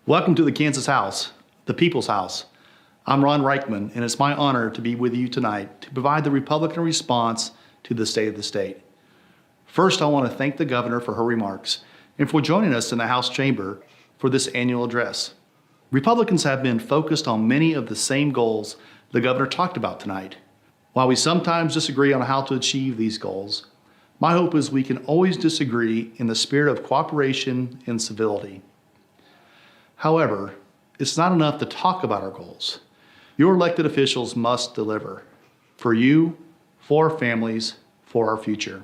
Welcome to the Kansas House, the People's House. I'm Ron Ryckman, and it's my honor to be with you tonight to provide the Republican response to the state of the state. First, I want to thank the governor for her remarks and for joining us in the House chamber for this annual address. Republicans have been focused on many of the same goals the governor talked about tonight. While we sometimes disagree on how to achieve these goals, my hope is we can always disagree in the spirit of cooperation and civility. However, it's not enough to talk about our goals. Your elected officials must deliver for you, for our families, for our future.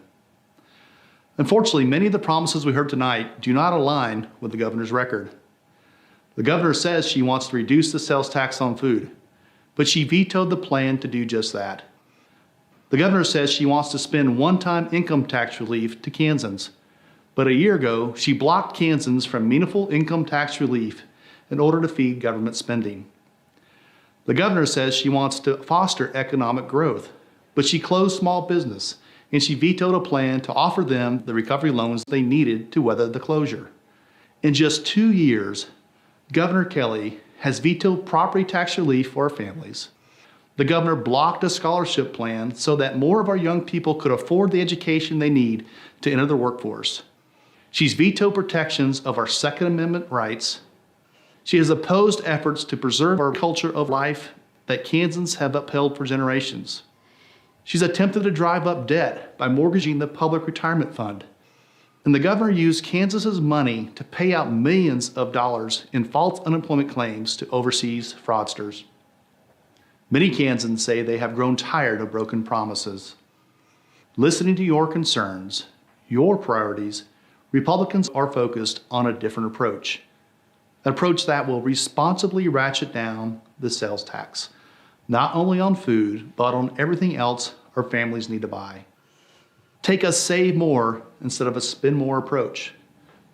Unfortunately, many of the promises we heard tonight do not align with the governor's record. The governor says she wants to reduce the sales tax on food, but she vetoed the plan to do just that. The governor says she wants to spend one-time income tax relief to Kansans, but a year ago, she blocked Kansans from meaningful income tax relief in order to feed government spending. The governor says she wants to foster economic growth, but she closed small business and she vetoed a plan to offer them the recovery loans they needed to weather the closure. In just 2 years, Governor Kelly has vetoed property tax relief for our families. The governor blocked a scholarship plan so that more of our young people could afford the education they need to enter the workforce. She's vetoed protections of our Second Amendment rights. She has opposed efforts to preserve our culture of life that Kansans have upheld for generations. She's attempted to drive up debt by mortgaging the public retirement fund. And the governor used Kansas's money to pay out millions of dollars in false unemployment claims to overseas fraudsters. Many Kansans say they have grown tired of broken promises. Listening to your concerns, your priorities, Republicans are focused on a different approach. An approach that will responsibly ratchet down the sales tax, not only on food, but on everything else our families need to buy. Take a save more instead of a spend more approach,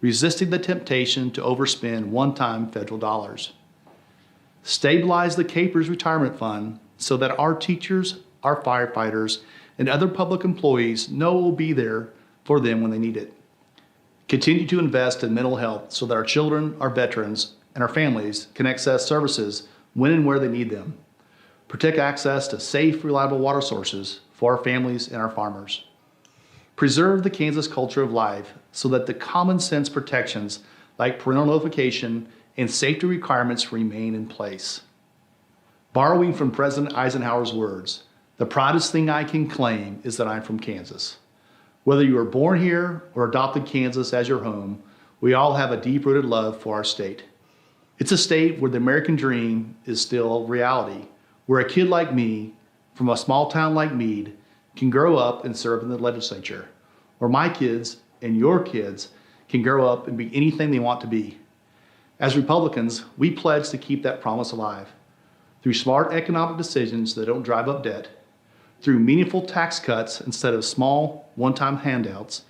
resisting the temptation to overspend one-time federal dollars. Stabilize the CAPERS retirement fund so that our teachers, our firefighters, and other public employees know it will be there for them when they need it. Continue to invest in mental health so that our children, our veterans, and our families can access services when and where they need them. Protect access to safe, reliable water sources for our families and our farmers. Preserve the Kansas culture of life so that the common sense protections like parental notification and safety requirements remain in place. Borrowing from President Eisenhower's words, the proudest thing I can claim is that I'm from Kansas. Whether you were born here or adopted Kansas as your home, we all have a deep-rooted love for our state. It's a state where the American dream is still reality, where a kid like me from a small town like Meade can grow up and serve in the legislature, where my kids and your kids can grow up and be anything they want to be. As Republicans, we pledge to keep that promise alive through smart economic decisions that don't drive up debt, through meaningful tax cuts instead of small one-time handouts,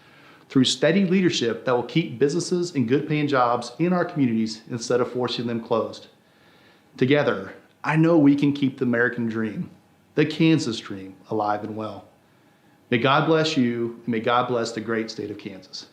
through steady leadership that will keep businesses and good-paying jobs in our communities instead of forcing them closed. Together, I know we can keep the American dream, the Kansas dream, alive and well. May God bless you, and may God bless the great state of Kansas.